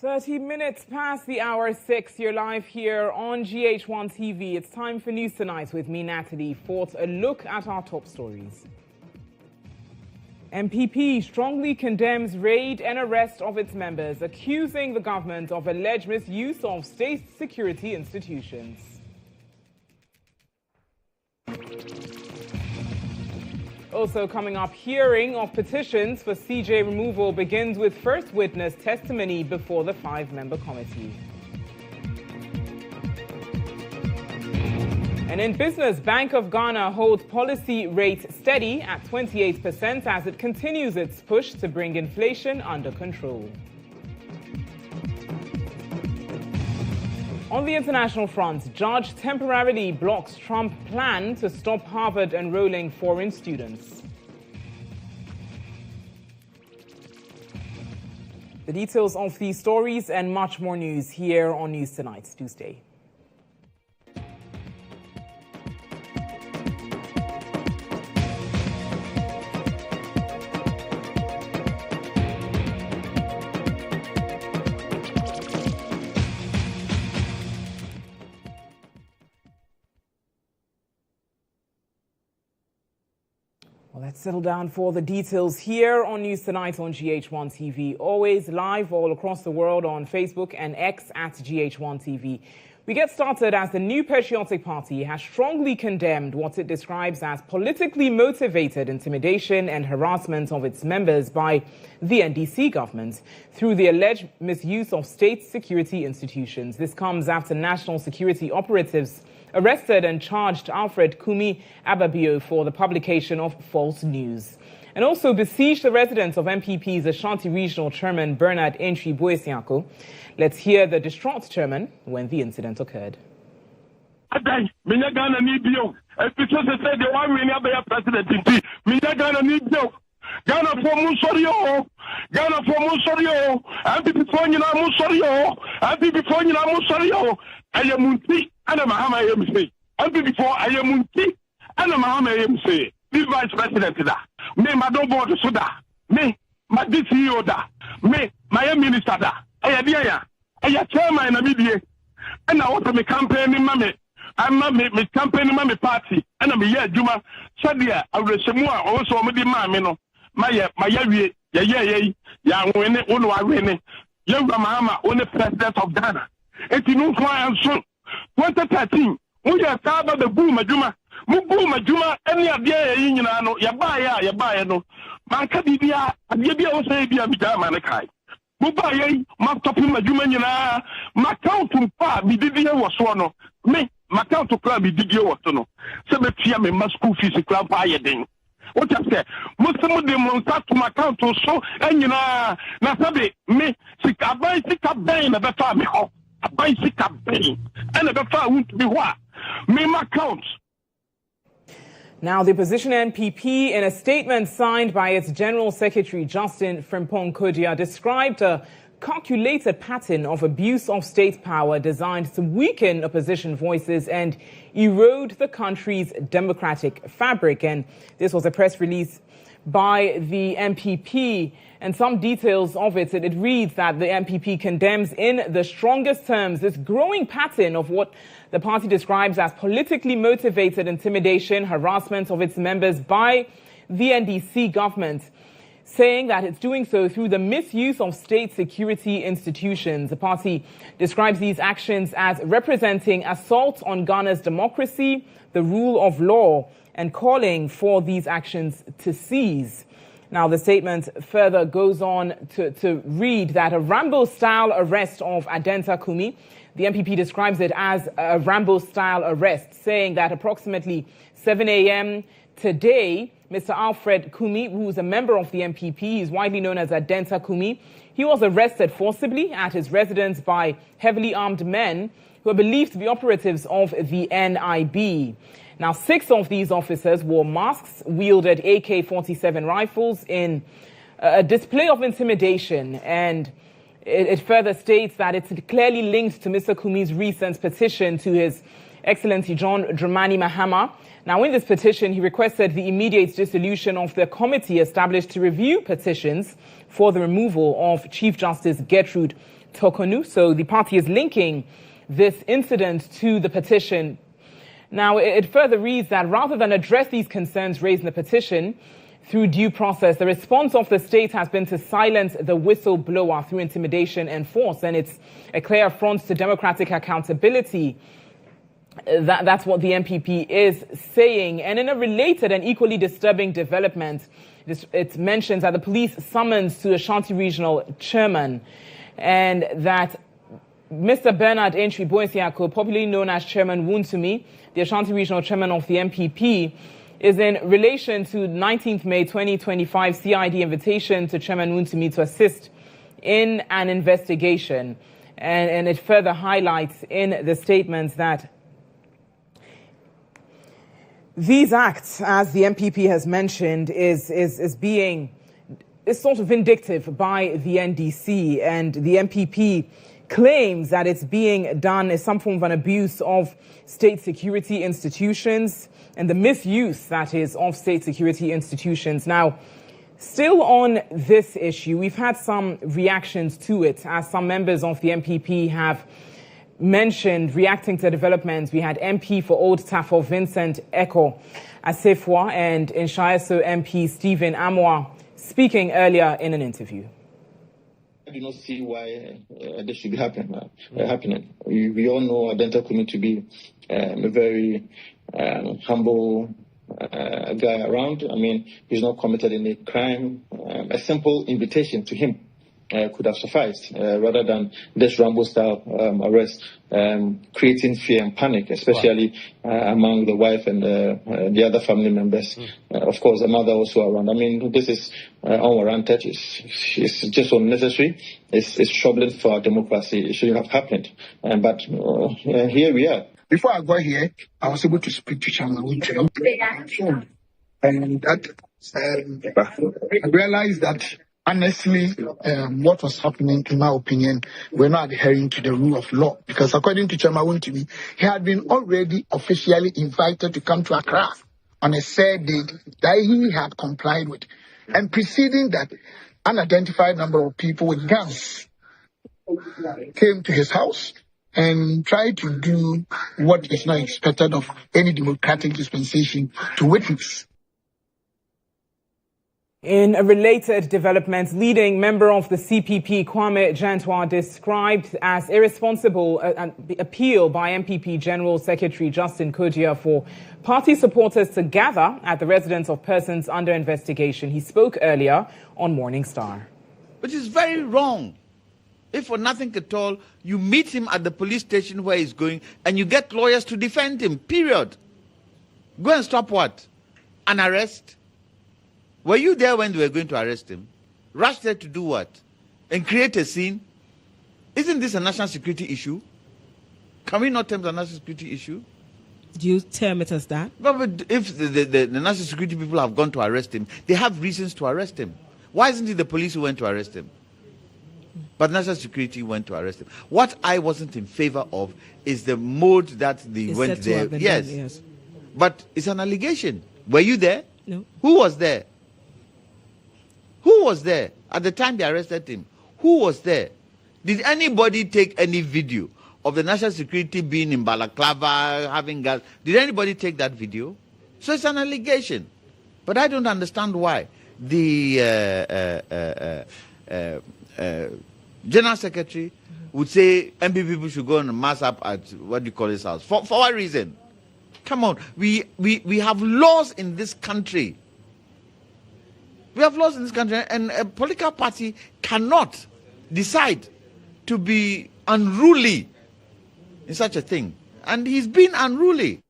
30 minutes past the hour 6, you're live here on GHOne TV. It's time for News Tonight with me, Natalie. For a look at our top stories. MPP strongly condemns raid and arrest of its members, accusing the government of alleged misuse of state security institutions. Also coming up, hearing of petitions for CJ removal begins with first witness testimony before the 5-member committee. And in business, Bank of Ghana holds policy rate steady at 28% as it continues its push to bring inflation under control. On the international front, judge temporarily blocks Trump plan to stop Harvard enrolling foreign students. The details of these stories and much more news here on News Tonight. Tuesday. Well, let's settle down for the details here on News Tonight on GHOne TV. Always live all across the world on Facebook and X at GHOne TV. We get started as the New Patriotic Party has strongly condemned what it describes as politically motivated intimidation and harassment of its members by the NDC government through the alleged misuse of state security institutions. This comes after national security operatives arrested and charged Alfred Kumi Ababio for the publication of false news, and also besieged the residence of MPP's Ashanti Regional Chairman Bernard Entry Boesiako. Let's hear the distraught chairman when the incident occurred. Ghana for Musorio, Ghana for Musorio, and before you know Musorio, and before you know Musorio, I am Munti, and a Mahama MC, and before I am Munti, and a Mahama MC, this vice president, me, my don't board Suda, me, my DCO, me, my minister, I am chairman in the media, and I want to make campaign in Mammy. I'm my campaign in my party, and I'm here, Juma, Sadia, I will say more also with the mammy. My when Uno Wene, young Mahama, only president of Ghana. 2013, we are Taba the Booma Juma, Mubuma Juma, any of the Yabaya, no, Mankadidia, and Yabia was a Bidamanakai. Mubaya, Matopima Jumana, Macau Pa, Bidia was one, me, Macau to Club, Bidia was no. Sebetia, my school physical buying. What I say, most of them won't start to my account so, and you know, Nasabi, me, sick a bicycle bane, a better me, a bicycle bane, and a better won't be what? Me, my account. Now, the opposition MPP, in a statement signed by its General Secretary Justin Frimpong Kodia, described a calculated pattern of abuse of state power designed to weaken opposition voices and erode the country's democratic fabric. And this was a press release by the MPP. And some details of it reads that the MPP condemns in the strongest terms this growing pattern of what the party describes as politically motivated intimidation, harassment of its members by the NDC government, saying that it's doing so through the misuse of state security institutions. The party describes these actions as representing assault on Ghana's democracy, the rule of law, and calling for these actions to cease. Now, the statement further goes on to read that a Rambo-style arrest of Adenta Kumi, the MPP describes it as a Rambo-style arrest, saying that approximately 7 a.m. today, Mr. Alfred Kumi, who is a member of the MPP, is widely known as Adenta Kumi. He was arrested forcibly at his residence by heavily armed men who are believed to be operatives of the NIB. Now, 6 of these officers wore masks, wielded AK-47 rifles in a display of intimidation, and it further states that it's clearly linked to Mr. Kumi's recent petition to His Excellency John Dramani Mahama. Now, in this petition, he requested the immediate dissolution of the committee established to review petitions for the removal of Chief Justice Gertrude Tokonu. So the party is linking this incident to the petition. Now, it further reads that rather than address these concerns raised in the petition through due process, the response of the state has been to silence the whistleblower through intimidation and force. And it's a clear affront to democratic accountability. That's what the MPP is saying. And in a related and equally disturbing development, it mentions that the police summons to Ashanti Regional Chairman, and that Mr. Bernard Entry Boisiako, popularly known as Chairman Wuntumi, the Ashanti Regional Chairman of the MPP, is in relation to 19th May 2025 CID invitation to Chairman Wuntumi to assist in an investigation. And it further highlights in the statements that these acts, as the MPP has mentioned, is sort of vindictive by the NDC, and the MPP claims that it's being done as some form of an abuse of state security institutions and the misuse, that is, of state security institutions. Now, still on this issue, we've had some reactions to it, as some members of the MPP have mentioned, reacting to developments. We had MP for Old Tafo Vincent Eko Asefwa and Nshaeso MP Stephen Amwa speaking earlier in an interview. I do not see why this should be happening. We all know Adenta Kunu to be a very humble guy around. I mean, he's not committed any crime. A simple invitation to him could have sufficed, rather than this Rambo-style arrest, creating fear and panic, especially among the wife and the other family members. Of course, the mother also around. I mean, this is unwarranted. It's just unnecessary. It's troubling for our democracy. It shouldn't have happened. But here we are. Before I got here, I was able to speak to Chairman Winter, and that I realized that honestly, what was happening, in my opinion, we're not adhering to the rule of law, because according to Chairman Wuntumi, he had been already officially invited to come to Accra on a said date that he had complied with, and preceding that, unidentified number of people with guns came to his house and tried to do what is not expected of any democratic dispensation to witness. In a related development, leading member of the CPP, Kwame Jantwa, described as irresponsible an appeal by MPP General Secretary Justin Kodia for party supporters to gather at the residence of persons under investigation. He spoke earlier on Morning Star. Which is very wrong. If for nothing at all, you meet him at the police station where he's going and you get lawyers to defend him, period. Go and stop what? An arrest? Were you there when they were going to arrest him? Rush there to do what? And create a scene? Isn't this a national security issue? Can we not term it a national security issue? Do you term it as that? But if the national security people have gone to arrest him, they have reasons to arrest him. Why isn't it the police who went to arrest him? But national security went to arrest him. What I wasn't in favor of is the mode that they went there. Yes. Yes. But it's an allegation. Were you there? No. Who was there? Who was there at the time they arrested him? Who was there? Did anybody take any video of the national security being in Balaclava, having gas? Did anybody take that video? So it's an allegation. But I don't understand why the General Secretary would say MPP people should go and mass up at what do you call his house. For what reason? Come on. We have laws in this country. We have laws in this country, and a political party cannot decide to be unruly in such a thing. And he's been unruly.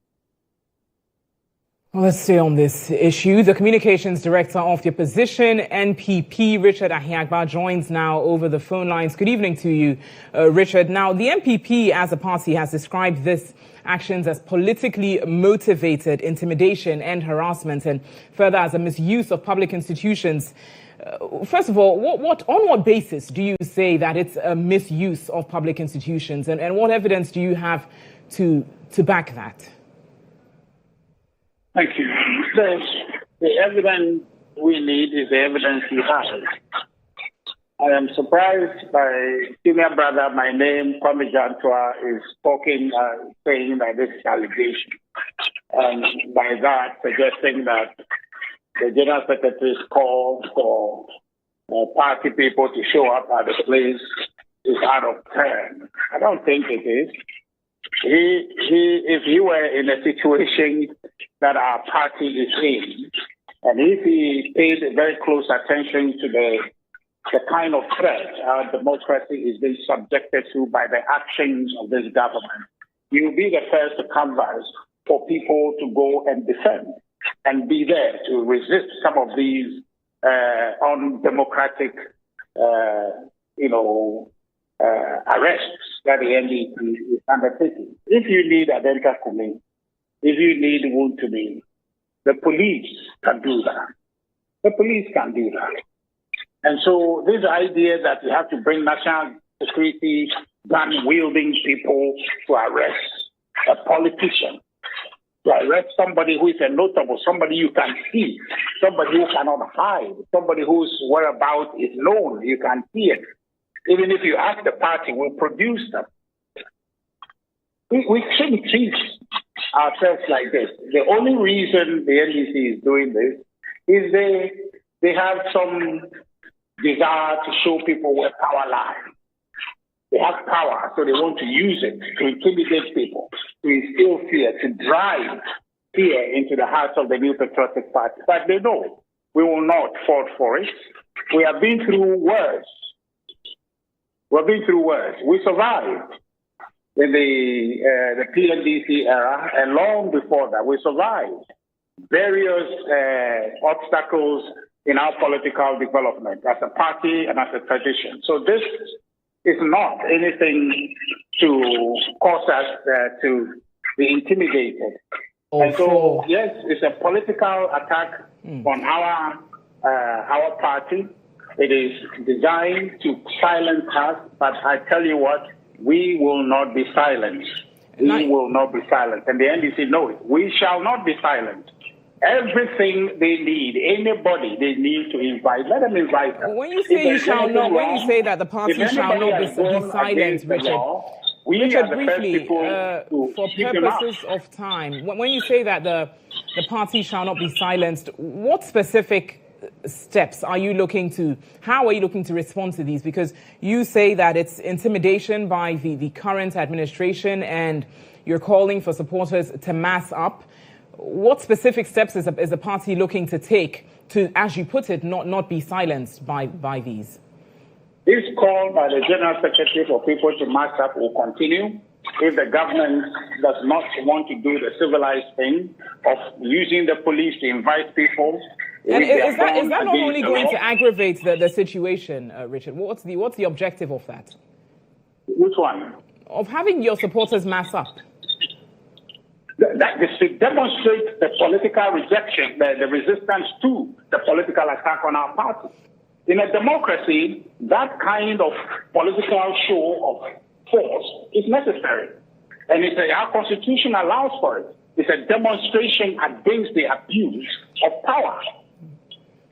Well, let's stay on this issue. The communications director of the opposition, NPP, Richard Ahiagba, joins now over the phone lines. Good evening to you, Richard. Now, the NPP as a party has described this actions as politically motivated intimidation and harassment, and further as a misuse of public institutions. First of all, on what basis do you say that it's a misuse of public institutions, and what evidence do you have to back that? Thank you. The evidence we need is the evidence you have. I am surprised by senior brother, my name, Kwame Jantua, is talking, saying that this is allegation. And by that, suggesting that the General Secretary's call for party people to show up at the place is out of turn. I don't think it is. If he were in a situation that our party is in, and if he paid very close attention to the kind of threat our democracy is being subjected to by the actions of this government, he will be the first to canvass for people to go and defend and be there to resist some of these undemocratic, arrests that the NDP is undertaking. If you need Adenka Kumi, if you need wound to me, the police can do that. The police can do that. And so this idea that you have to bring national security gun-wielding people to arrest a politician, to arrest somebody who is a notable, somebody you can see, somebody who cannot hide, somebody whose whereabouts is known, you can see it. Even if you ask the party, we'll produce them. We shouldn't treat ourselves like this. The only reason the NDC is doing this is they have some desire to show people where power lies. They have power, so they want to use it to intimidate people, to instill fear, to drive fear into the hearts of the New Patriotic Party. But they know we will not fall for it. We have been through worse. We've been through worse. We survived in the PNDC era, and long before that, we survived various obstacles in our political development as a party and as a tradition. So this is not anything to cause us to be intimidated. And so, yes, it's a political attack on our party. It is designed to silence us, but I tell you what, we will not be silenced. We will not be silenced. And the NDC know it. We shall not be silenced. Everything they need, anybody they need to invite, let them invite them. When you say you shall not, when you say that the party shall not be silenced, Richard, Richard, briefly, for purposes of time, when you say that the party shall not be silenced, what specific steps are you looking to, how are you looking to respond to these? Because you say that it's intimidation by the current administration and you're calling for supporters to mass up. What specific steps is the party looking to take to, as you put it, not be silenced by these? This call by the General Secretary for people to mass up will continue if the government does not want to do the civilized thing of using the police to invite people. And is that not only going to aggravate the situation, Richard? What's the objective of that? Which one? Of having your supporters mass up. That is to demonstrate the political rejection, the resistance to the political attack on our party. In a democracy, that kind of political show of force is necessary. And our constitution allows for it. It's a demonstration against the abuse of power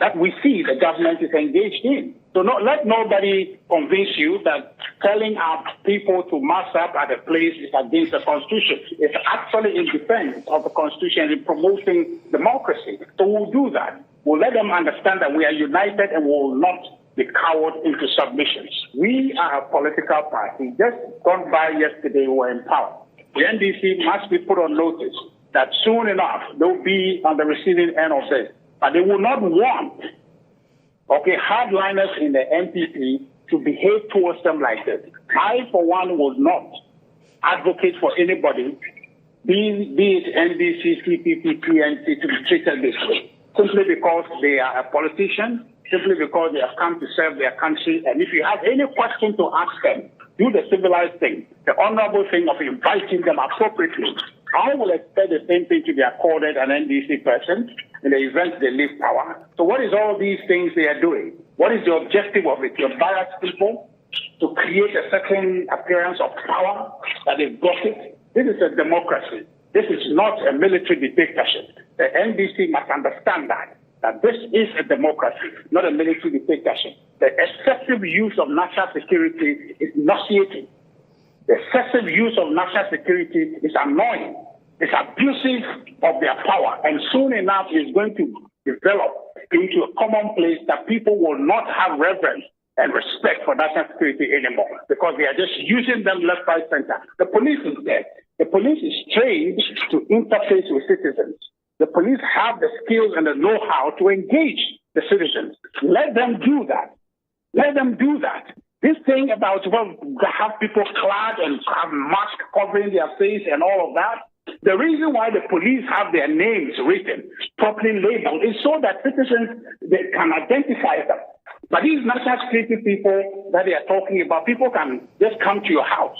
that we see the government is engaged in. So let nobody convince you that telling our people to mass up at a place is against the Constitution. It's actually in defense of the Constitution and in promoting democracy. So we'll do that. We'll let them understand that we are united and will not be cowed into submissions. We are a political party. Just gone by yesterday, we were in power. The NDC must be put on notice that soon enough they'll be on the receiving end of this. But they will not want hardliners in the NPP to behave towards them like this. I, for one, will not advocate for anybody, be it NDC, CPP, PNC, to be treated this way, simply because they are a politician, simply because they have come to serve their country. And if you have any question to ask them, do the civilized thing, the honorable thing of inviting them appropriately. I will expect the same thing to be accorded an NDC person in the event they leave power. So what is all these things they are doing? What is the objective of it? To embarrass people, to create a certain appearance of power that they've got it. This is a democracy. This is not a military dictatorship. The NDC must understand that. that this is a democracy, not a military dictatorship. The excessive use of national security is nauseating. The excessive use of national security is annoying. It's abusive of their power, and soon enough is going to develop into a commonplace that people will not have reverence and respect for national security anymore because they are just using them left, right, center. The police is there. The police is trained to interface with citizens. The police have the skills and the know-how to engage the citizens. Let them do that. Let them do that. This thing about, well, have people clad and have masks covering their face and all of that, the reason why the police have their names written, properly labeled, is so that citizens they can identify them. But these national security people that they are talking about, people can just come to your house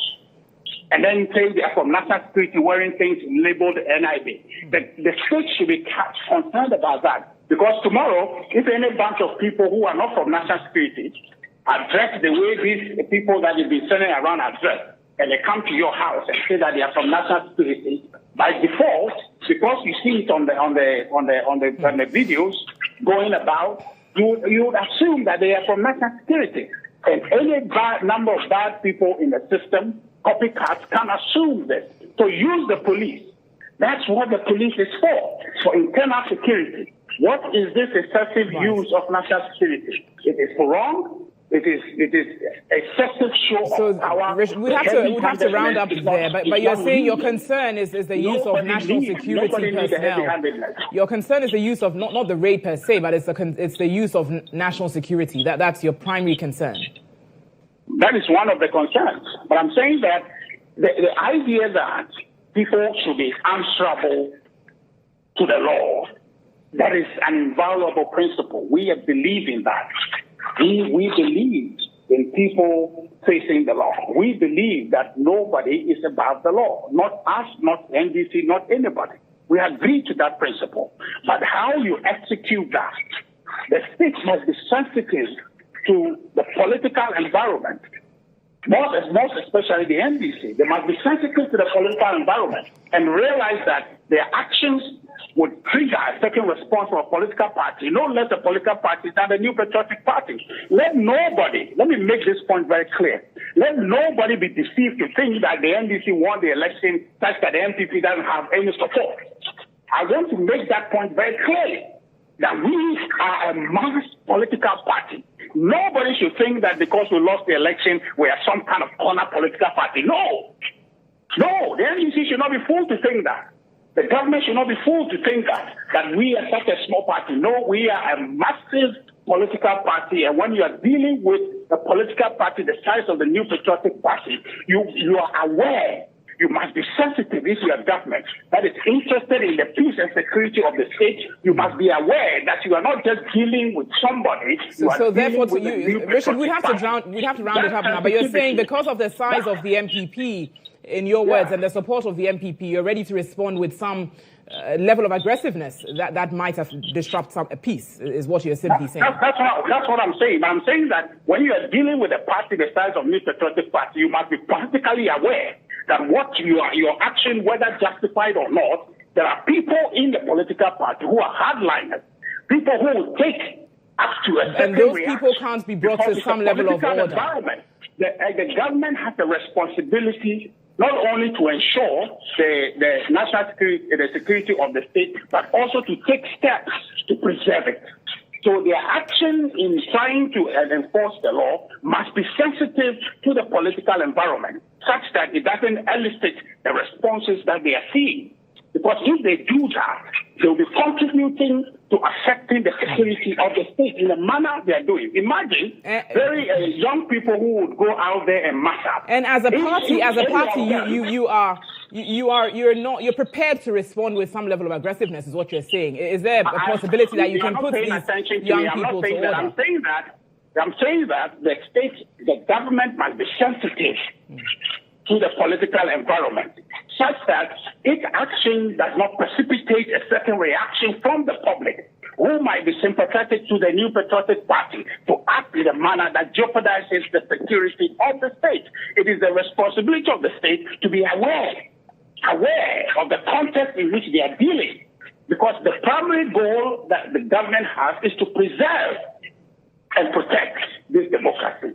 and then say they are from national security wearing things labeled NIB. The state should be concerned about that because tomorrow, if any bunch of people who are not from national security address the way these people that you've been sending around address, and they come to your house and say that they are from national security, by default, because you see it on the videos going about, you would assume that they are from national security. And any number of bad people in the system, copycats, can assume this. So use the police. That's what the police is for internal security. What is this excessive use of national security? It is wrong. It is excessive show of power. Richard, we'd have to round up there, but you're saying your concern is the use of national security personnel. Your concern is the use of not the raid per se, but it's the use of national security. That's your primary concern. That is one of the concerns. But I'm saying that the idea that people should be answerable to the law, that is an inviolable principle. We believe in that. We believe in people facing the law. We believe that nobody is above the law. Not us, not NDC, not anybody. We agree to that principle. But how you execute that, the state must be sensitive to the political environment. Most especially the NDC. They must be sensitive to the political environment and realize that their actions would trigger a certain response from a political party, no less a political party than the New Patriotic Party. Let me make this point very clear. Let nobody be deceived to think that the NDC won the election such that the MPP doesn't have any support. I want to make that point very clearly, that we are a mass political party. Nobody should think that because we lost the election, we are some kind of corner political party. No, the NDC should not be fooled to think that. The government should not be fooled to think that we are such a small party. No, we are a massive political party. And when you are dealing with a political party the size of the New Patriotic Party, you are aware. You must be sensitive if you are government that is interested in the peace and security of the state. You must be aware that you are not just dealing with somebody. So therefore, Richard, we have to round it up now. But you're saying because of the size of the MPP, in your words, and the support of the MPP, you're ready to respond with some level of aggressiveness that might have disrupt a peace, is what you're simply saying. That's what I'm saying. But I'm saying that when you are dealing with a party the size of New Patriotic Party, you must be politically aware that what your action, whether justified or not, there are people in the political party who are hardliners, people who will take up to a certain and those people can't be brought to some level of order. The government has a responsibility not only to ensure the national security, the security of the state, but also to take steps to preserve it. So their action in trying to enforce the law must be sensitive to the political environment, such that it doesn't elicit the responses that they are seeing. Because if they do that, they'll be contributing to affecting the security of the state in the manner they are doing. Imagine very young people who would go out there and mass up. And as a party, you're prepared to respond with some level of aggressiveness, is what you're saying. Is there a possibility that you can put these young people to order? I'm saying that the government must be sensitive to the political environment, such that its action does not precipitate a certain reaction from the public, who might be sympathetic to the New Patriotic Party, to act in a manner that jeopardizes the security of the state. It is the responsibility of the state to be aware of the context in which they are dealing. Because the primary goal that the government has is to preserve and protect this democracy.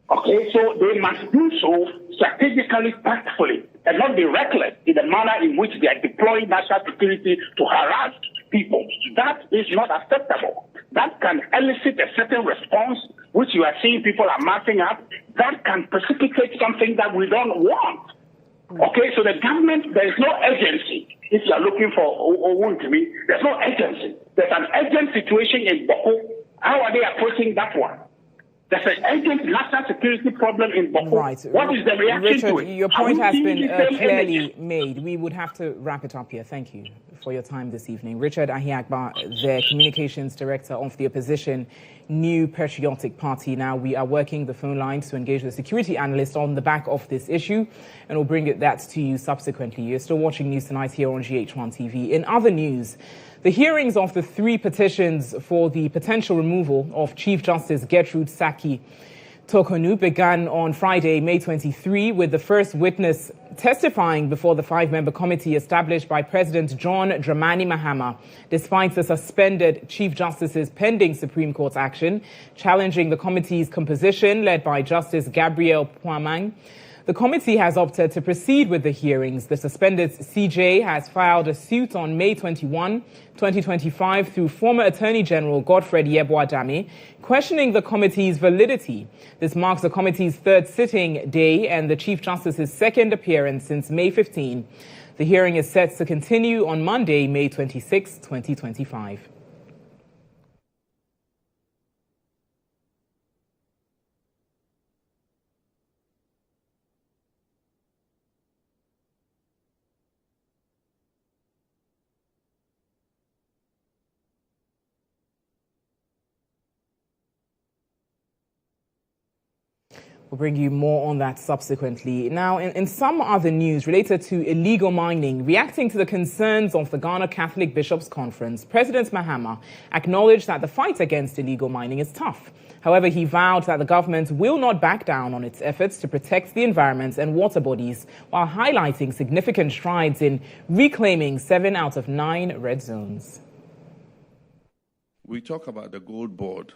Okay, so they must do so strategically, tactfully, and not be reckless in the manner in which they are deploying national security to harass people. That is not acceptable. That can elicit a certain response, which you are seeing people are marching up. That can precipitate something that we don't want. Okay, so the government, there is no urgency. If you are looking for Owuntumi, there's no urgency. There's an urgent situation in Boko. How are they approaching that one? There's an urgent national security problem in Boko. Right. What is the reaction Richard, to it? your point has been clearly made. We would have to wrap it up here. Thank you for your time this evening. Richard Ahiagba, the Communications Director of the Opposition New Patriotic Party. Now, we are working the phone lines to engage the security analyst on the back of this issue, and we'll bring that to you subsequently. You're still watching News Tonight here on GHOne TV. In other news, the hearings of the 3 petitions for the potential removal of Chief Justice Gertrude Saki Tokonu began on Friday, May 23, with the first witness testifying before the 5-member committee established by President John Dramani Mahama, despite the suspended Chief Justice's pending Supreme Court action, challenging the committee's composition led by Justice Gabriel Puamang. The committee has opted to proceed with the hearings. The suspended CJ has filed a suit on May 21, 2025 through former Attorney General Godfred Yeboah-Dame, questioning the committee's validity. This marks the committee's 3rd sitting day and the Chief Justice's 2nd appearance since May 15. The hearing is set to continue on Monday, May 26, 2025. We'll bring you more on that subsequently. Now, in some other news related to illegal mining, reacting to the concerns of the Ghana Catholic Bishops' Conference, President Mahama acknowledged that the fight against illegal mining is tough. However, he vowed that the government will not back down on its efforts to protect the environment and water bodies, while highlighting significant strides in reclaiming 7 out of 9 red zones. We talk about the gold board,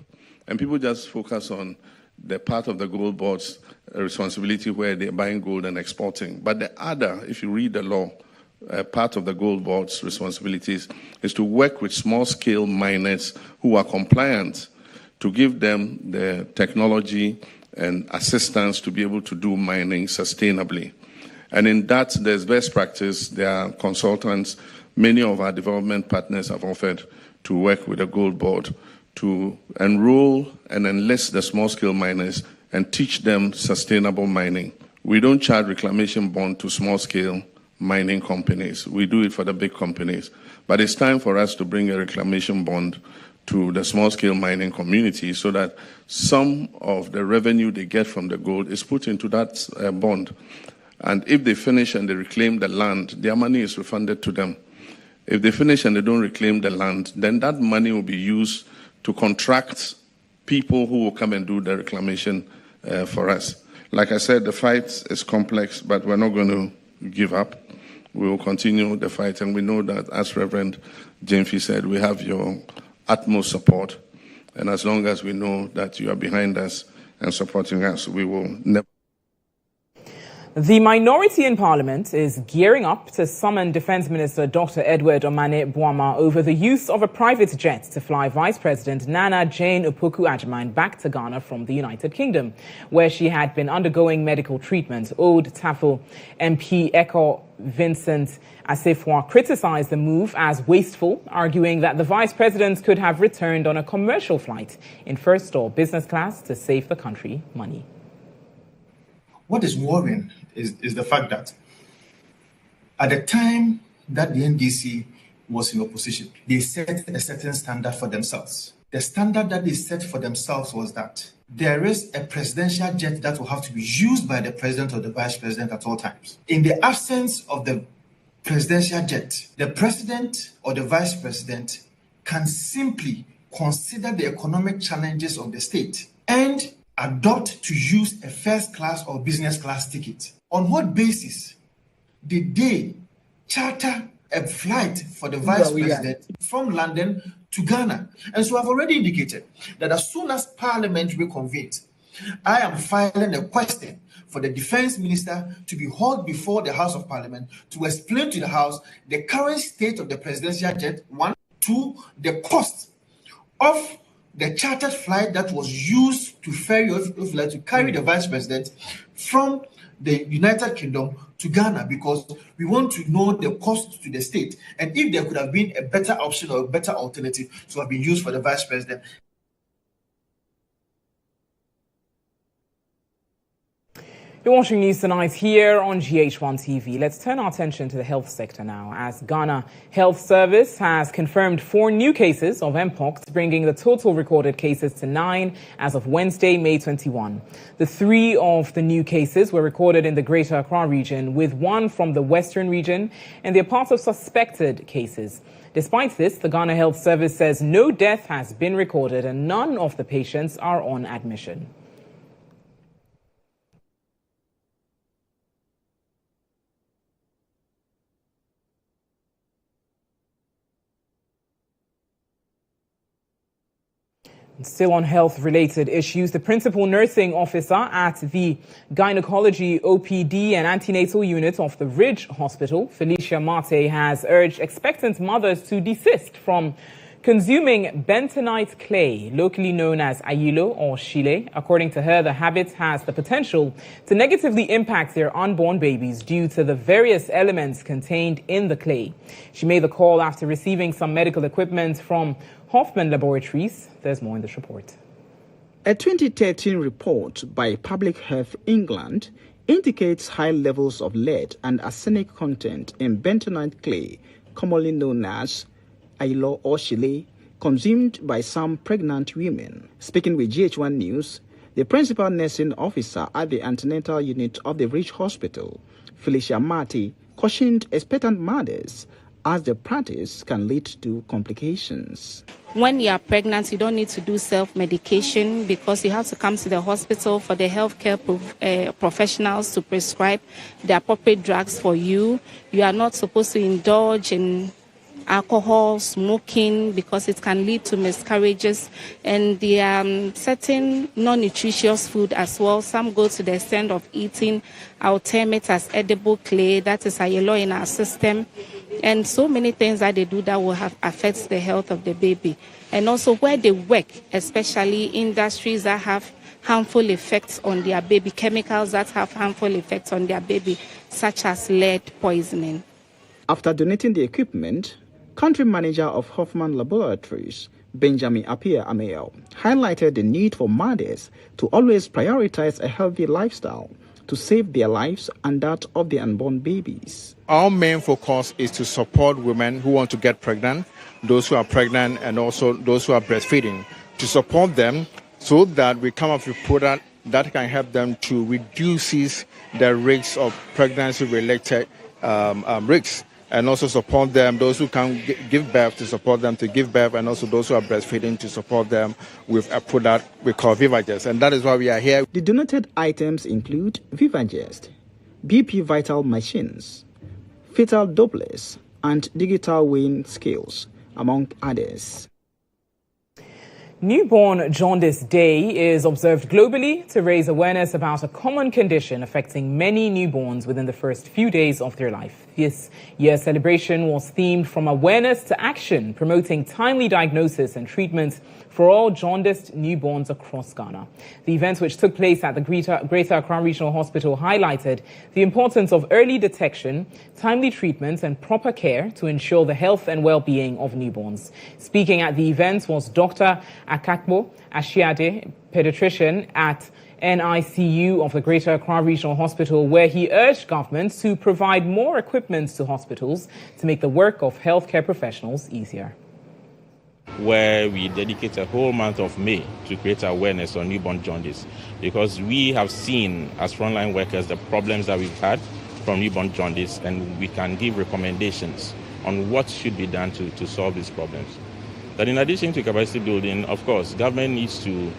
and people just focus on the part of the gold board's responsibility where they're buying gold and exporting. But the other, if you read the law, part of the gold board's responsibilities is to work with small-scale miners who are compliant, to give them the technology and assistance to be able to do mining sustainably. And in that, there's best practice. There are consultants. Many of our development partners have offered to work with the gold board to enroll and enlist the small-scale miners and teach them sustainable mining. We don't charge reclamation bond to small-scale mining companies. We do it for the big companies. But it's time for us to bring a reclamation bond to the small-scale mining community so that some of the revenue they get from the gold is put into that bond. And if they finish and they reclaim the land, their money is refunded to them. If they finish and they don't reclaim the land, then that money will be used to contract people who will come and do the reclamation for us. Like I said, the fight is complex, but we're not going to give up. We will continue the fight, and we know that, as Reverend Jamefi said, we have your utmost support. And as long as we know that you are behind us and supporting us, we will never. The minority in Parliament is gearing up to summon Defence Minister Dr. Edward Omane Boamah over the use of a private jet to fly Vice President Nana Jane Opoku-Agyeman back to Ghana from the United Kingdom, where she had been undergoing medical treatment. Old Tafel MP Echo Vincent Asefwa criticized the move as wasteful, arguing that the Vice President could have returned on a commercial flight in first or business class to save the country money. What is worrying is the fact that at the time that the NDC was in opposition, they set a certain standard for themselves. The standard that they set for themselves was that there is a presidential jet that will have to be used by the president or the vice president at all times. In the absence of the presidential jet, the president or the vice president can simply consider the economic challenges of the state and adopt to use a first class or business class ticket. On what basis did they charter a flight for the vice president from London to Ghana. And so I've already indicated that as soon as Parliament reconvenes, I am filing a question for the defense minister to be hauled before the House of Parliament to explain to the House the current state of the presidential jet, 1, 2, the cost of the chartered flight that was used to carry the vice president from the United Kingdom to Ghana, because we want to know the cost to the state and if there could have been a better option or a better alternative to have been used for the vice president. You're watching News Tonight here on GHOne TV. Let's turn our attention to the health sector now, as Ghana Health Service has confirmed 4 new cases of Mpox, bringing the total recorded cases to 9 as of Wednesday, May 21. The 3 of the new cases were recorded in the Greater Accra region, with 1 from the Western region, and they're part of suspected cases. Despite this, the Ghana Health Service says no death has been recorded and none of the patients are on admission. Still on health-related issues, the principal nursing officer at the gynecology, OPD and antenatal unit of the Ridge Hospital, Felicia Mate, has urged expectant mothers to desist from consuming bentonite clay, locally known as ayilo or chile. According to her, the habit has the potential to negatively impact their unborn babies due to the various elements contained in the clay. She made the call after receiving some medical equipment from Hoffman Laboratories. There's more in this report. A 2013 report by Public Health England indicates high levels of lead and arsenic content in bentonite clay, commonly known as ayilo or chile, consumed by some pregnant women. Speaking with GHOne News, the principal nursing officer at the antenatal unit of the Ridge Hospital, Felicia Mate, cautioned expectant mothers as the practice can lead to complications. When you are pregnant, you don't need to do self-medication because you have to come to the hospital for the healthcare professionals to prescribe the appropriate drugs for you. You are not supposed to indulge in alcohol, smoking, because it can lead to miscarriages, and the certain non-nutritious food as well. Some go to the extent of eating, I'll term it as edible clay, that is ayilo in our system, and so many things that they do that will have affects the health of the baby. And also where they work, especially industries that have harmful effects on their baby, chemicals that have harmful effects on their baby, such as lead poisoning. After donating the equipment, Country Manager of Hoffman Laboratories, Benjamin Appiah Ameo, highlighted the need for mothers to always prioritize a healthy lifestyle to save their lives and that of the unborn babies. Our main focus is to support women who want to get pregnant, those who are pregnant, and also those who are breastfeeding, to support them so that we come up with product that can help them to reduce the risks of pregnancy-related risks, and also support them, those who can give birth, to support them to give birth, and also those who are breastfeeding to support them with a product we call Vivagest. And that is why we are here. The donated items include Vivagest, BP Vital machines, fetal doublets, and digital weighing scales, among others. Newborn Jaundice Day is observed globally to raise awareness about a common condition affecting many newborns within the first few days of their life. This year's celebration was themed from awareness to action, promoting timely diagnosis and treatment for all jaundiced newborns across Ghana. The event, which took place at the Greater Accra Regional Hospital, highlighted the importance of early detection, timely treatment and proper care to ensure the health and well-being of newborns. Speaking at the event was Dr. Akakbo Ashiade, pediatrician at NICU of the Greater Accra Regional Hospital, where he urged governments to provide more equipment to hospitals to make the work of healthcare professionals easier. Where we dedicate a whole month of May to create awareness on newborn jaundice, because we have seen as frontline workers the problems that we've had from newborn jaundice, and we can give recommendations on what should be done to solve these problems. But in addition to capacity building, of course, government needs to,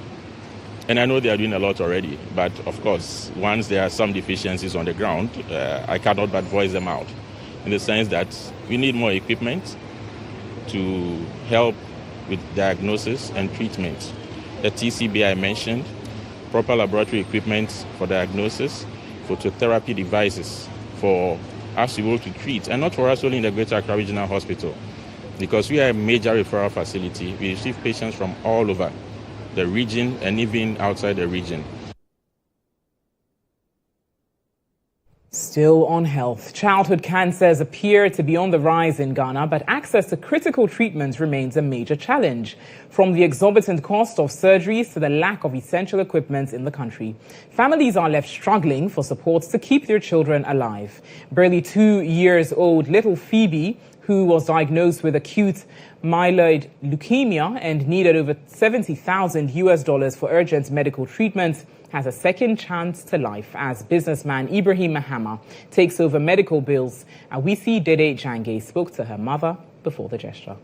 and I know they are doing a lot already, but of course, once there are some deficiencies on the ground, I cannot but voice them out. in the sense that we need more equipment to help with diagnosis and treatment. The TCB I mentioned, proper laboratory equipment for diagnosis, phototherapy devices for us to be able to treat, and not for us only in the Greater Accra Regional Hospital, because we are a major referral facility. We receive patients from all over the region and even outside the region. Still on health, childhood cancers appear to be on the rise in Ghana, but access to critical treatments remains a major challenge. From the exorbitant cost of surgeries to the lack of essential equipment in the country, families are left struggling for support to keep their children alive. Barely 2 years old little Phoebe, who was diagnosed with acute myeloid leukemia and needed over $70,000 for urgent medical treatment, has a second chance to life as businessman Ibrahim Mahama takes over medical bills. Awisi Dede Jange spoke to her mother before the gesture.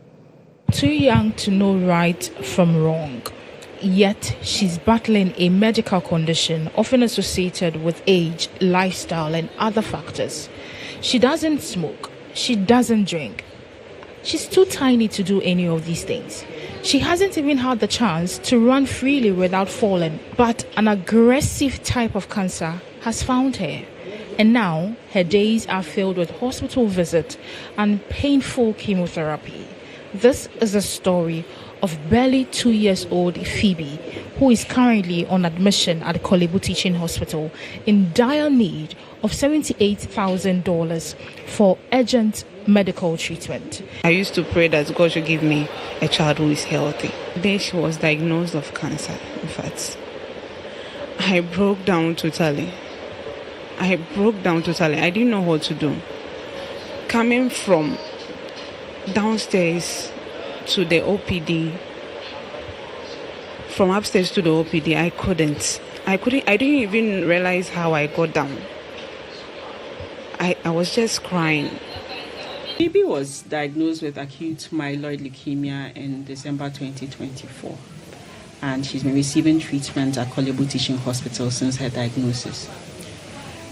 Too young to know right from wrong, yet she's battling a medical condition often associated with age, lifestyle, and other factors. She doesn't smoke, she doesn't drink. She's too tiny to do any of these things. She hasn't even had the chance to run freely without falling, but an aggressive type of cancer has found her. And now her days are filled with hospital visits and painful chemotherapy. This is a story of barely 2 years old Phoebe, who is currently on admission at Korle Bu Teaching Hospital in dire need of $78,000 for urgent medical treatment. I used to pray that God should give me a child who is healthy. The day she was diagnosed of cancer, in fact, I broke down totally. I didn't know what to do. Coming from downstairs to the OPD, from upstairs to the OPD, I didn't even realize how I got down. I was just crying. Phoebe was diagnosed with acute myeloid leukemia in December 2024, and she's been receiving treatment at Korle Bu Teaching Hospital since her diagnosis.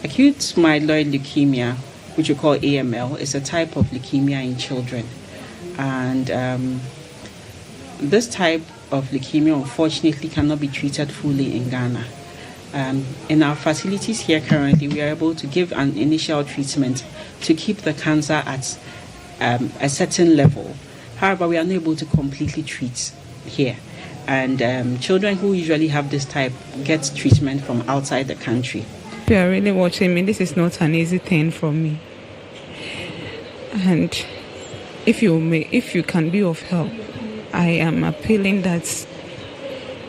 Acute myeloid leukemia, which we call AML, is a type of leukemia in children, and this type of leukemia unfortunately cannot be treated fully in Ghana. In our facilities here currently, we are able to give an initial treatment to keep the cancer at a certain level. However, we are not able to completely treat here. And children who usually have this type get treatment from outside the country. If you are really watching me, this is not an easy thing for me. And if you can be of help, I am appealing that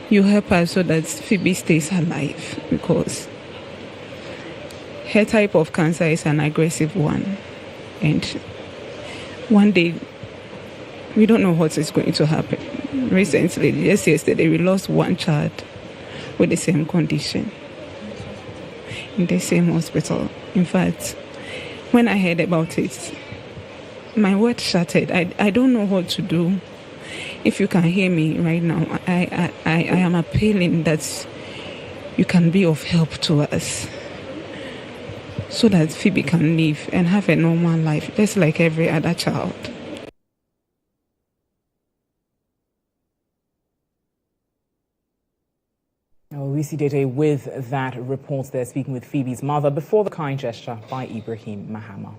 you help us so that Phoebe stays alive, because her type of cancer is an aggressive one, and one day we don't know what is going to happen. Recently, just yesterday, we lost one child with the same condition in the same hospital. In fact, when I heard about it, my world shattered. I don't know what to do. If you can hear me right now, I am appealing that you can be of help to us so that Phoebe can live and have a normal life, just like every other child. We see Dede with that report there, speaking with Phoebe's mother before the kind gesture by Ibrahim Mahama.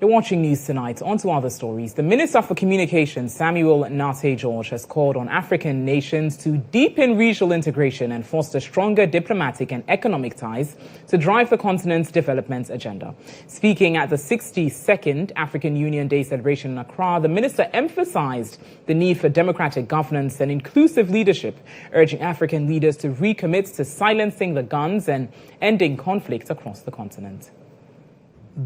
You're watching News Tonight. On to other stories. The Minister for Communications, Samuel Nate George, has called on African nations to deepen regional integration and foster stronger diplomatic and economic ties to drive the continent's development agenda. Speaking at the 62nd African Union Day celebration in Accra, the minister emphasized the need for democratic governance and inclusive leadership, urging African leaders to recommit to silencing the guns and ending conflict across the continent.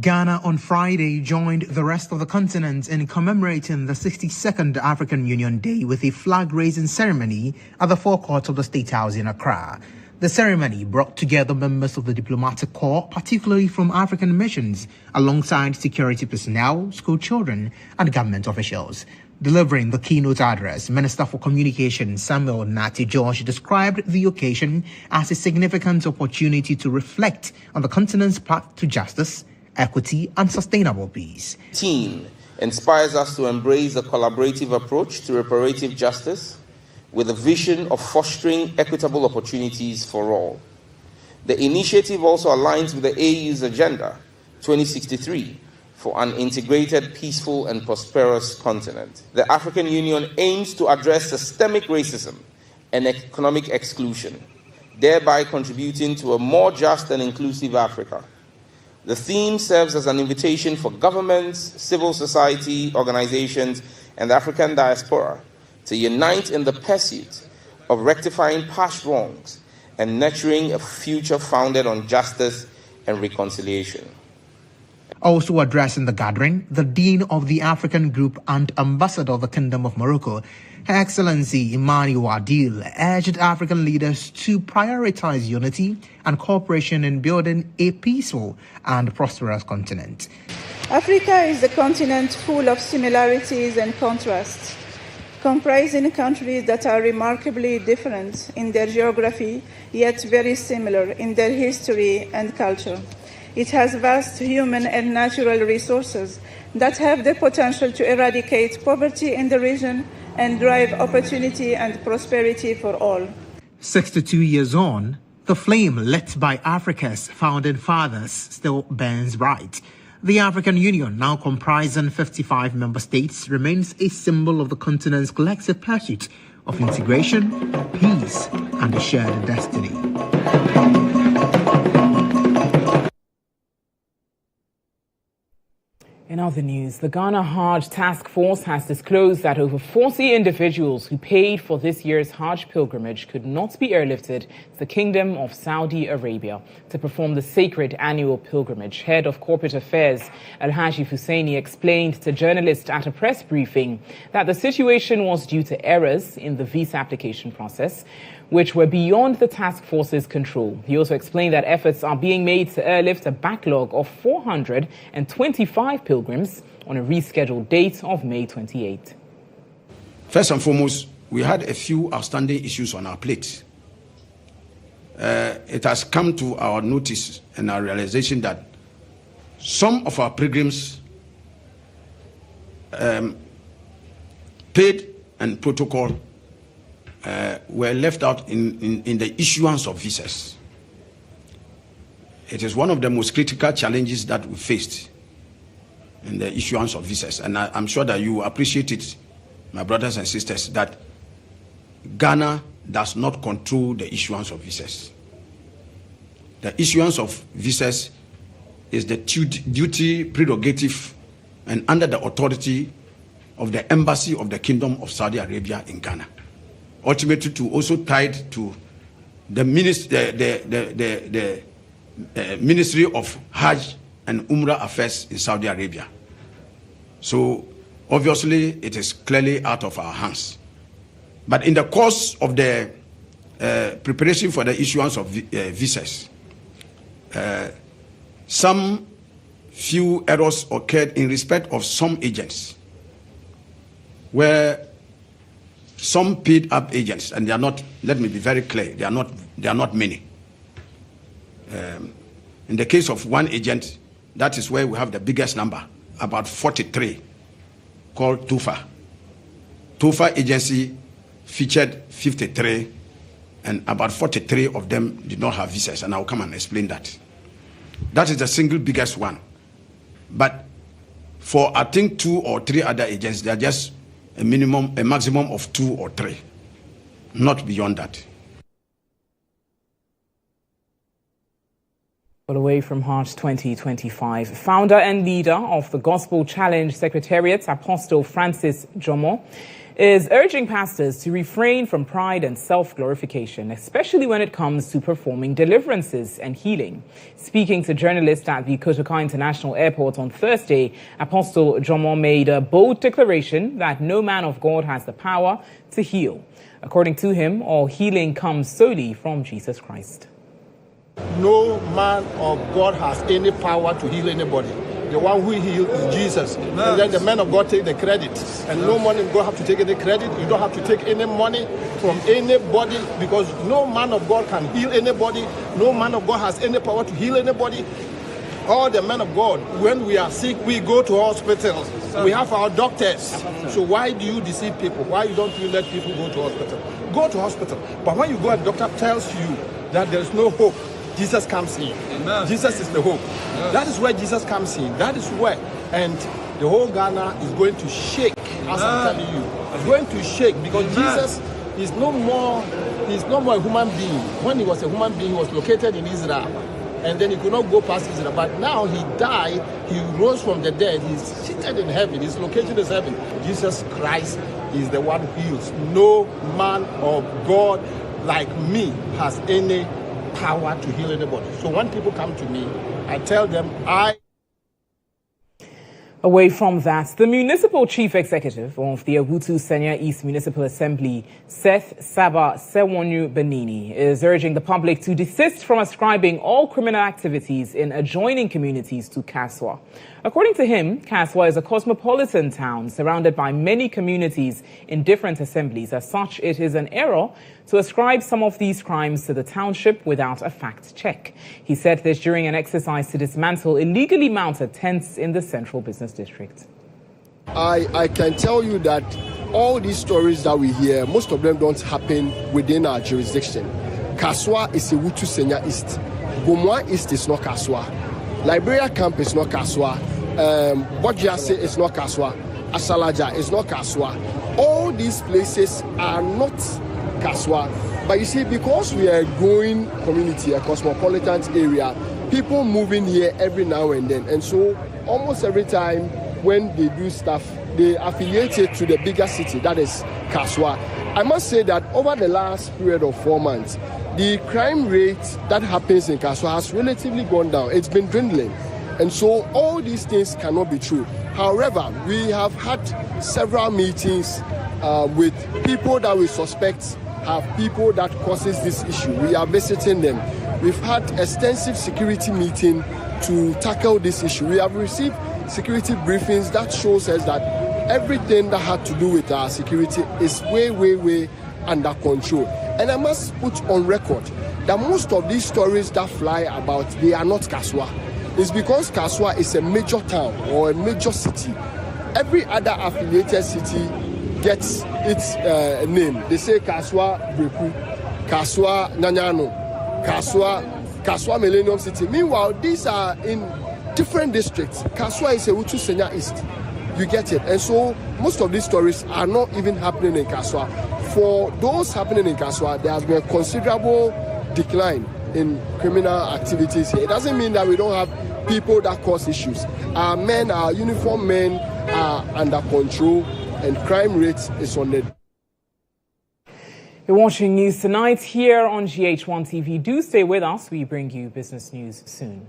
Ghana on Friday joined the rest of the continent in commemorating the 62nd African Union Day with a flag-raising ceremony at the forecourt of the State House in Accra. The ceremony brought together members of the diplomatic corps, particularly from African missions, alongside security personnel, school children, and government officials. Delivering the keynote address, Minister for Communications Samuel Nate George described the occasion as a significant opportunity to reflect on the continent's path to justice, equity, and sustainable peace. Inspires us to embrace a collaborative approach to reparative justice with a vision of fostering equitable opportunities for all. The initiative also aligns with the AU's Agenda 2063 for an integrated, peaceful, and prosperous continent. The African Union aims to address systemic racism and economic exclusion, thereby contributing to a more just and inclusive Africa. The theme serves as an invitation for governments, civil society organizations, and the African diaspora to unite in the pursuit of rectifying past wrongs and nurturing a future founded on justice and reconciliation. Also addressing the gathering, the Dean of the African Group and Ambassador of the Kingdom of Morocco, Her Excellency Emmanuel Adil, urged African leaders to prioritize unity and cooperation in building a peaceful and prosperous continent. Africa is a continent full of similarities and contrasts, comprising countries that are remarkably different in their geography, yet very similar in their history and culture. It has vast human and natural resources that have the potential to eradicate poverty in the region and drive opportunity and prosperity for all. 62 years on, the flame lit by Africa's founding fathers still burns bright. The African Union, now comprising 55 member states, remains a symbol of the continent's collective pursuit of integration, peace, and a shared destiny. In other news, the Ghana Hajj Task Force has disclosed that over 40 individuals who paid for this year's Hajj pilgrimage could not be airlifted to the Kingdom of Saudi Arabia to perform the sacred annual pilgrimage. Head of Corporate Affairs, Alhaji Husseini, explained to journalists at a press briefing that the situation was due to errors in the visa application process, which were beyond the task force's control. He also explained that efforts are being made to airlift a backlog of 425 pilgrims on a rescheduled date of May 28. First and foremost, we had a few outstanding issues on our plate. It has come to our notice and our realization that some of our pilgrims paid and protocol were left out in the issuance of visas. It is one of the most critical challenges that we faced in the issuance of visas. And I'm sure that you appreciate it, my brothers and sisters, that Ghana does not control the issuance of visas. The issuance of visas is the duty, prerogative, and under the authority of the Embassy of the Kingdom of Saudi Arabia in Ghana. Ultimately, to also tied to the Ministry of Hajj and Umrah Affairs in Saudi Arabia. So, obviously, it is clearly out of our hands. But in the course of the preparation for the issuance of visas, some few errors occurred in respect of some agents, where some paid up agents, and they are not, let me be very clear, they are not many. In the case of one agent, that is where we have the biggest number, about 43, called TUFA. TUFA agency featured 53, and about 43 of them did not have visas, and I'll come and explain that. That is the single biggest one. But for, I think, 2 or 3 other agents, they are just a maximum of 2 or 3, not beyond that. Well, away from Hajj 2025, founder and leader of the Gospel Challenge Secretariat, Apostle Francis Jomo, is urging pastors to refrain from pride and self-glorification, especially when it comes to performing deliverances and healing. Speaking to journalists at the Kotoka International Airport on Thursday, Apostle Jomo made a bold declaration that no man of God has the power to heal. According to him, all healing comes solely from Jesus Christ. No man of God has any power to heal anybody. The one who heals is Jesus. And then the man of God take the credit. And no man of God have to take any credit. You don't have to take any money from anybody, because no man of God can heal anybody. No man of God has any power to heal anybody. All the men of God, when we are sick, we go to hospitals. We have our doctors. So why do you deceive people? Why don't you let people go to hospital? Go to hospital. But when you go, a doctor tells you that there is no hope, Jesus comes in. Amen. Jesus is the hope. Yes. That is where Jesus comes in. That is where. And the whole Ghana is going to shake, as I'm telling you. It's going to shake because Jesus is no more a human being. When he was a human being, he was located in Israel. And then he could not go past Israel. But now he died, he rose from the dead, he's seated in heaven, his location is heaven. Jesus Christ is the one who heals. No man of God like me has any power to heal anybody. So when people come to me, I tell them Away from that, the municipal chief executive of the Obutu Senya East Municipal Assembly, Seth Saba Sewonyu Benini, is urging the public to desist from ascribing all criminal activities in adjoining communities to Kasoa. According to him, Kasoa is a cosmopolitan town surrounded by many communities in different assemblies. As such, it is an error to ascribe some of these crimes to the township without a fact check. He said this during an exercise to dismantle illegally mounted tents in the central business district. I can tell you that all these stories that we hear, most of them don't happen within our jurisdiction. Kasoa is Obutu Senya East. Bomwa East is not Kasoa. Liberia Camp is not Kasoa. Bojase is not Kasoa. Asalaja is not Kasoa. All these places are not Kasoa. But you see, because we are a growing community, a cosmopolitan area, people moving here every now and then. And so almost every time when they do stuff, they affiliate it to the bigger city, that is Kasoa. I must say that over the last period of 4 months, the crime rate that happens in Kasoa has relatively gone down. It's been dwindling. And so all these things cannot be true. However, we have had several meetings with people that we suspect have people that causes this issue. We are visiting them. We've had extensive security meeting to tackle this issue. We have received security briefings that shows us that everything that had to do with our security is way under control. And I must put on record that most of these stories that fly about, they are not Kasoa. It's because Kasoa is a major town or a major city. Every other affiliated city gets its name. They say Kasoa Breku, Kasoa Nanyano, Kasoa Millennium City. Meanwhile, these are in different districts. Kasoa is a Obutu Senya East. You get it. And so most of these stories are not even happening in Kasoa. For those happening in Kasoa, there has been a considerable decline in criminal activities here. It doesn't mean that we don't have people that cause issues. Our men, our uniformed men are under control and crime rate is on the... You're watching News Tonight here on GHOne TV. Do stay with us. We bring you business news soon.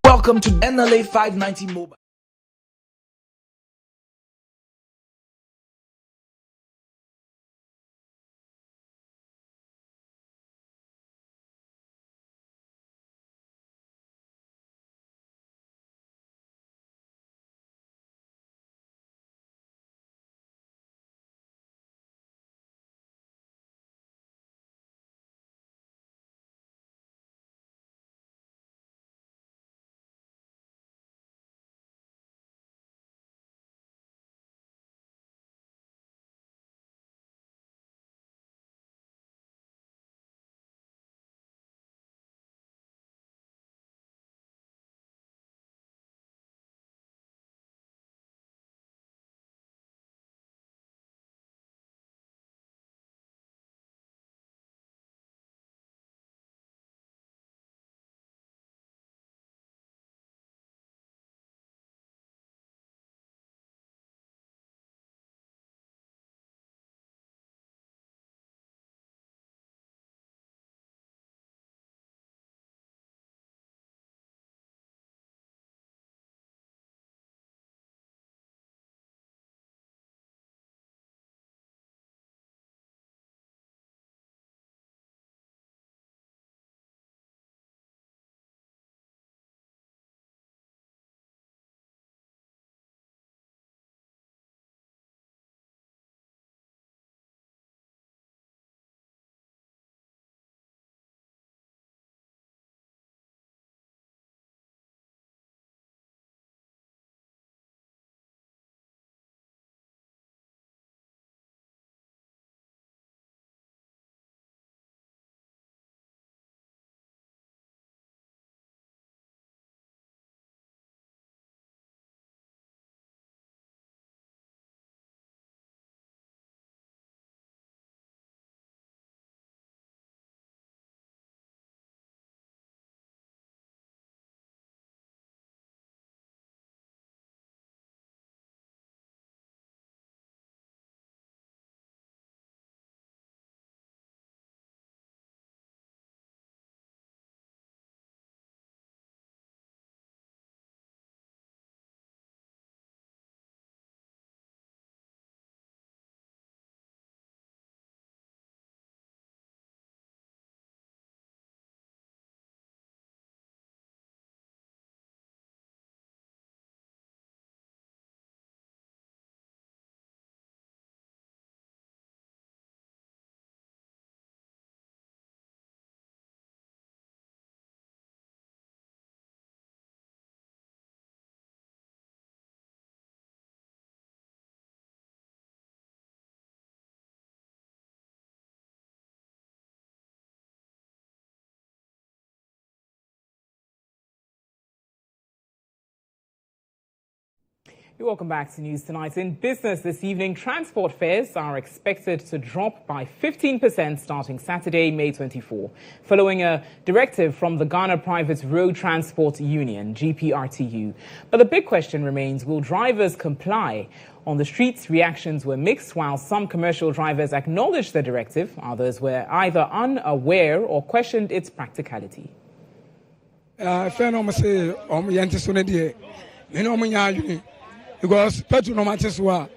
Welcome to NLA 590 Mobile. You're welcome back to News Tonight. In business this evening, transport fares are expected to drop by 15% starting Saturday, May 24, following a directive from the Ghana Private Road Transport Union, GPRTU. But the big question remains, will drivers comply? On the streets, reactions were mixed. While some commercial drivers acknowledged the directive, others were either unaware or questioned its practicality. Because petrol no matters wa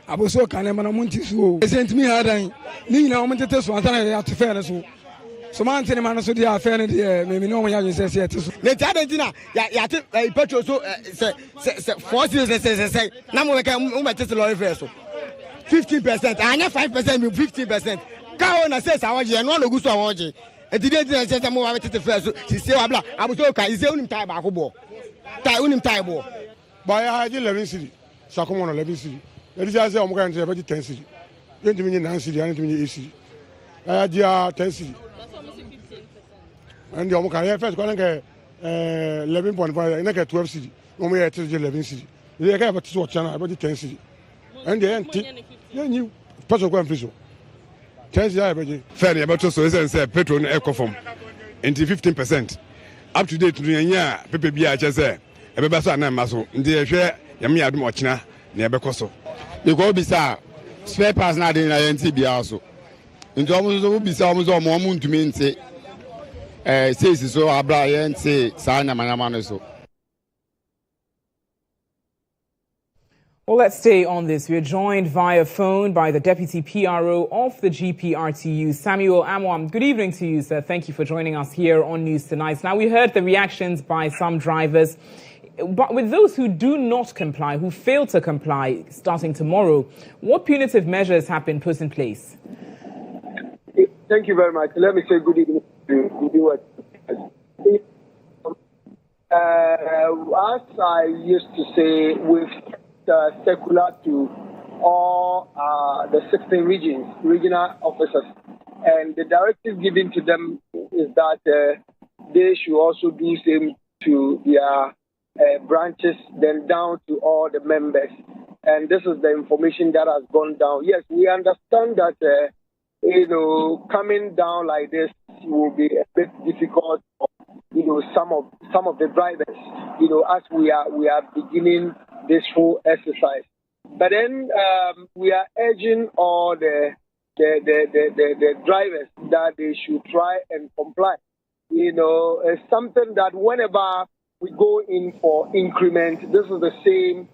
aboso kan na monti so sent me hadan ni na o mentete so antana ya te fere so man tene man so dia fere de me no ya yin se te so le ta den tina ya te petrol so se forces se na mo ka o metete lorry fare so 15% anya 5% 15% ka o na se sa waje no logu so waje e ti de se se mo wa metete fare so si se wa bla aboso ka ise unim tai ba ko bo tai unim tai bo by Hajj 11 city, Sakomon 11 city. There is a Omogan 10 city. 20 million 9 city, and 20 million city. I 10 city. And the Omokan first going to 11.5, and I get 12 city. Only at 11 city. They have a 2 channel about 10 city. And the end, you person go and fish. 10 city, fairly about to say petrol eco form. Into 15%. Up to date, people be just there. Everybody na maso ndi ehwe yam yadum ochina na ebekoso because bisa spare parts na dey na yenti bia so nti omo so bisa omo so omo ntumi nti says so abra yenti sa nyamanyama no so. Well, let's stay on this. We are joined via phone by the Deputy PRO of the GPRTU, Samuel Amwam. Good evening to you, sir. Thank you for joining us here on News Tonight. Now, we heard the reactions by some drivers. But with those who do not comply, who fail to comply starting tomorrow, what punitive measures have been put in place? Thank you very much. Let me say good evening to you. As I used to say, we've circular to all the 16 regional officers. And the directive given to them is that they should also do same to their branches, then down to all the members. And this is the information that has gone down. Yes, we understand that, coming down like this will be a bit difficult for, some of the drivers, as we are beginning this whole exercise. But then we are urging all the drivers that they should try and comply. It's something that whenever we go in for increment, this is the same,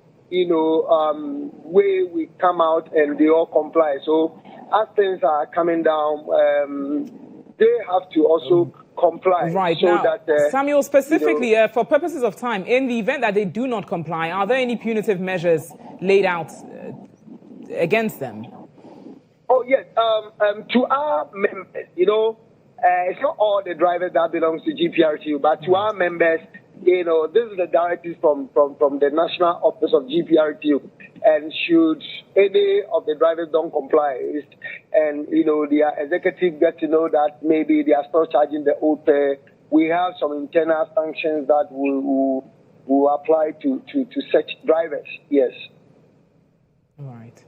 way we come out and they all comply. So as things are coming down, they have to also comply. Right. So now, that, Samuel, specifically, for purposes of time, in the event that they do not comply, are there any punitive measures laid out against them? Oh, yes. To our members, it's not all the drivers that belongs to GPRTU, but to our members, this is the directive from the National Office of GPRTU. And should any of the drivers don't comply, and their executive get to know that maybe they are still charging the old fare, we have some internal sanctions that will apply to such drivers. Yes. All right.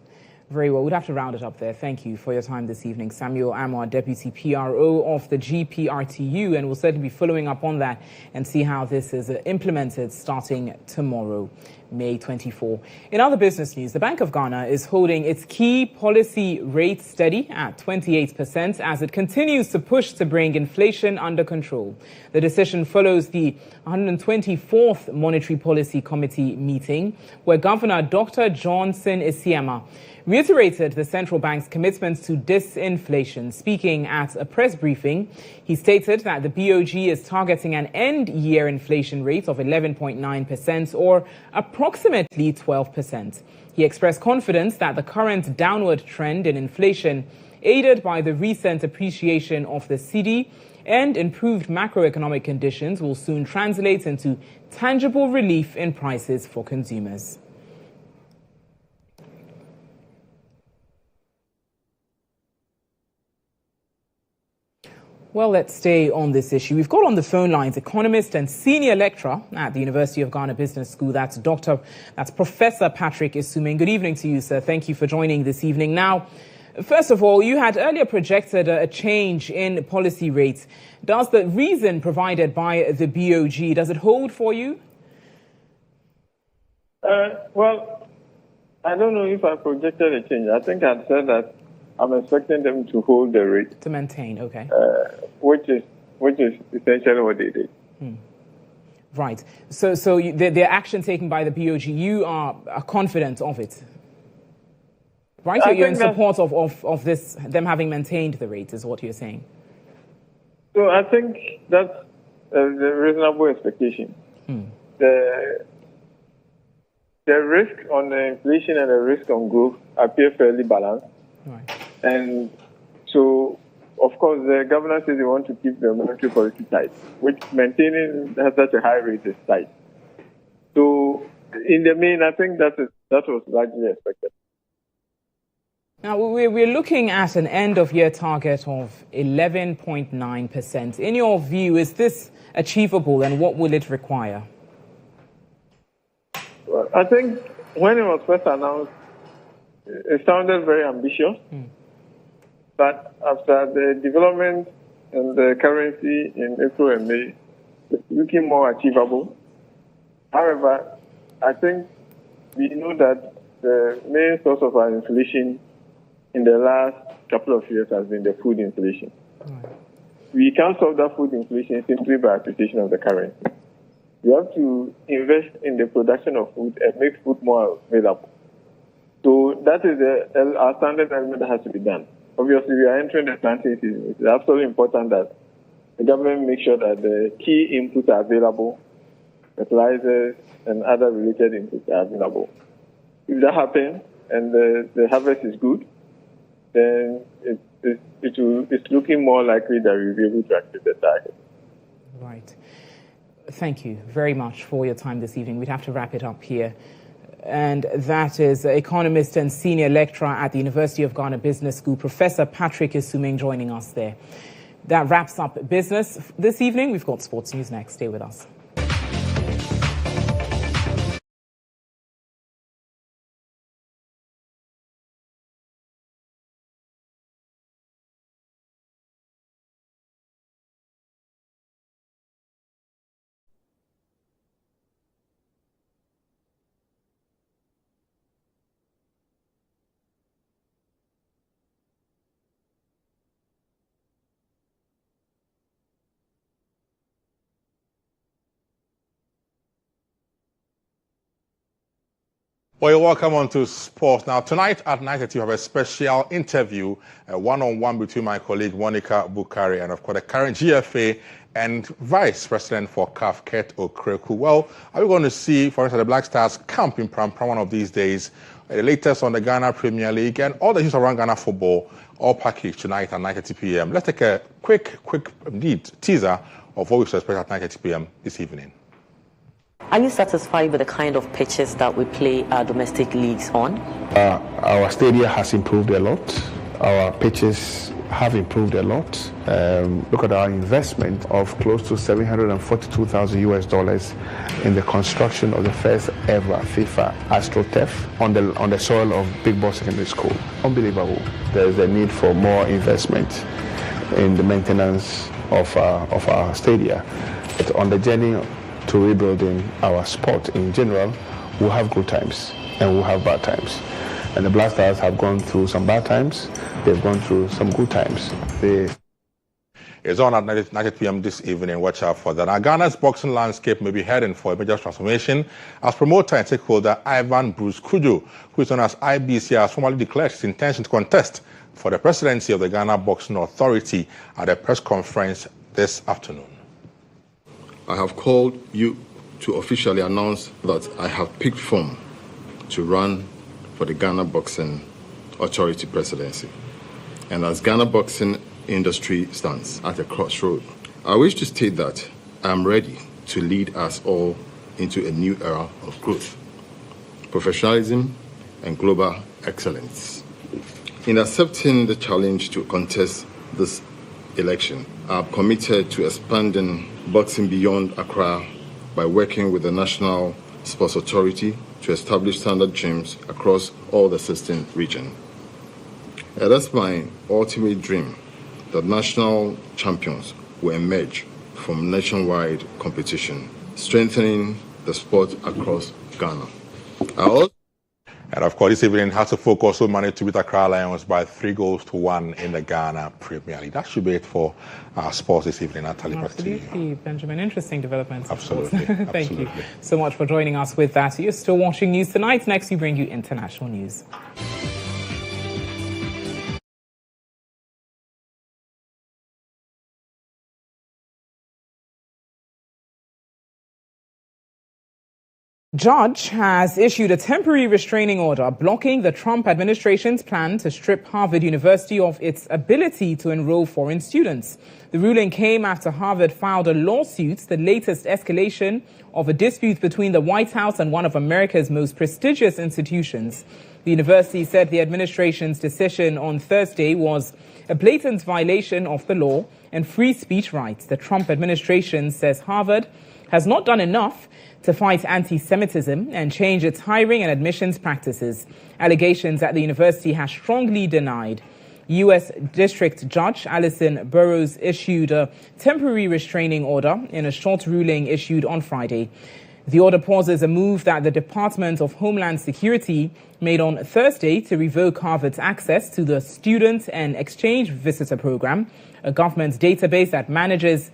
Very well. We'd have to round it up there. Thank you for your time this evening. Samuel Amwar, Deputy PRO of the GPRTU, and we'll certainly be following up on that and see how this is implemented starting tomorrow, May 24. In other business news, the Bank of Ghana is holding its key policy rate steady at 28% as it continues to push to bring inflation under control. The decision follows the 124th Monetary Policy Committee meeting, where Governor Dr. Johnson Isiama reiterated the central bank's commitment to disinflation. Speaking at a press briefing, he stated that the BOG is targeting an end-year inflation rate of 11.9% or approximately 12%. He expressed confidence that the current downward trend in inflation, aided by the recent appreciation of the cedi and improved macroeconomic conditions, will soon translate into tangible relief in prices for consumers. Well, let's stay on this issue. We've got on the phone lines economist and senior lecturer at the University of Ghana Business School. That's Professor Patrick Esuming. Good evening to you, sir. Thank you for joining this evening. Now, first of all, you had earlier projected a change in policy rates. Does the reason provided by the BOG, does it hold for you? Well, I don't know if I projected a change. I think I said that I'm expecting them to hold the rate. To maintain, okay. Which is essentially what they did. Right. So the action taken by the BOG, you are confident of it? Right? So you're in support of this, them having maintained the rate, is what you're saying? So I think that's a reasonable expectation. The risk on the inflation and the risk on growth appear fairly balanced. Right. And so, of course, the governor says they want to keep the monetary policy tight, which maintaining such a high rate is tight. So, in the main, I think that was largely expected. Now, we're looking at an end-of-year target of 11.9%. In your view, is this achievable, and what will it require? Well, I think when it was first announced, it sounded very ambitious. But after the development in the currency in April and May, it's looking more achievable. However, I think we know that the main source of our inflation in the last couple of years has been the food inflation. We can't solve that food inflation simply by appreciation of the currency. We have to invest in the production of food and make food more available. So that is our standard element that has to be done. Obviously, we are entering the planting season. It's absolutely important that the government makes sure that the key inputs are available, fertilizers and other related inputs are available. If that happens and the harvest is good, then it's looking more likely that we'll be able to achieve the target. Right. Thank you very much for your time this evening. We'd have to wrap it up here. And that is economist and senior lecturer at the University of Ghana Business School, Professor Patrick Esuming, joining us there. That wraps up business this evening. We've got sports news next. Stay with us. Well, you're welcome on to sports. Now, tonight at 9:30, we have a special interview, a one-on-one between my colleague Monica Bukari and, of course, the current GFA and Vice President for CAF, Kurt Okreku. Well, are we going to see, for instance, the Black Stars camp in Pram one of these days, the latest on the Ghana Premier League, and all the news around Ghana football, all packaged tonight at 9:30 p.m. Let's take a quick indeed teaser of what we should expect at 9:30 p.m. this evening. Are you satisfied with the kind of pitches that we play our domestic leagues on? Our stadium has improved a lot. Our pitches have improved a lot. Look at our investment of close to $742,000 in the construction of the first ever FIFA AstroTurf on the soil of Big Boss Secondary School. Unbelievable. There is a need for more investment in the maintenance of our stadia. But on the journey to rebuilding our sport in general, we'll have good times and we'll have bad times. And the Black Stars have gone through some bad times, they've gone through some good times. It's on at 9:30 p.m. this evening. Watch out for that. Now, Ghana's boxing landscape may be heading for a major transformation as promoter and stakeholder Ivan Bruce Kujo, who is known as IBC, has formally declared his intention to contest for the presidency of the Ghana Boxing Authority at a press conference this afternoon. I have called you to officially announce that I have picked form to run for the Ghana Boxing Authority presidency. And as Ghana boxing industry stands at a crossroad, I wish to state that I am ready to lead us all into a new era of growth, professionalism, and global excellence. In accepting the challenge to contest this election. I'm committed to expanding boxing beyond Accra by working with the National Sports Authority to establish standard gyms across all the 16 regions. That's my ultimate dream, that national champions will emerge from nationwide competition, strengthening the sport across Ghana. And of course, this evening has to focus on managed to beat Accra Lions by 3-1 in the Ghana Premier League. That should be it for our sports this evening. Natalie, absolutely, Benjamin. Interesting developments. Absolutely. Thank you so much for joining us with that. You're still watching News Tonight. Next, we bring you international news. Judge has issued a temporary restraining order blocking the Trump administration's plan to strip Harvard University of its ability to enroll foreign students. The ruling came after Harvard filed a lawsuit, the latest escalation of a dispute between the White House and one of America's most prestigious institutions. The university said the administration's decision on Thursday was a blatant violation of the law and free speech rights. The Trump administration says Harvard has not done enough to fight anti-Semitism and change its hiring and admissions practices. Allegations that the university has strongly denied. U.S. District Judge Alison Burroughs issued a temporary restraining order in a short ruling issued on Friday. The order pauses a move that the Department of Homeland Security made on Thursday to revoke Harvard's access to the Student and Exchange Visitor Program, a government database that manages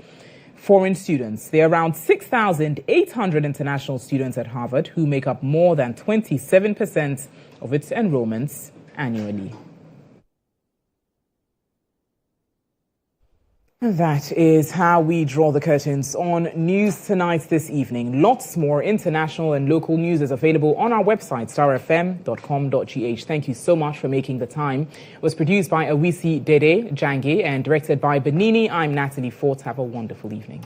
foreign students. There are around 6,800 international students at Harvard who make up more than 27% of its enrollments annually. And that is how we draw the curtains on News Tonight this evening. Lots more international and local news is available on our website, starfm.com.gh. Thank you so much for making the time. It was produced by Awisi Dede Jange and directed by Benini. I'm Natalie Fort. Have a wonderful evening.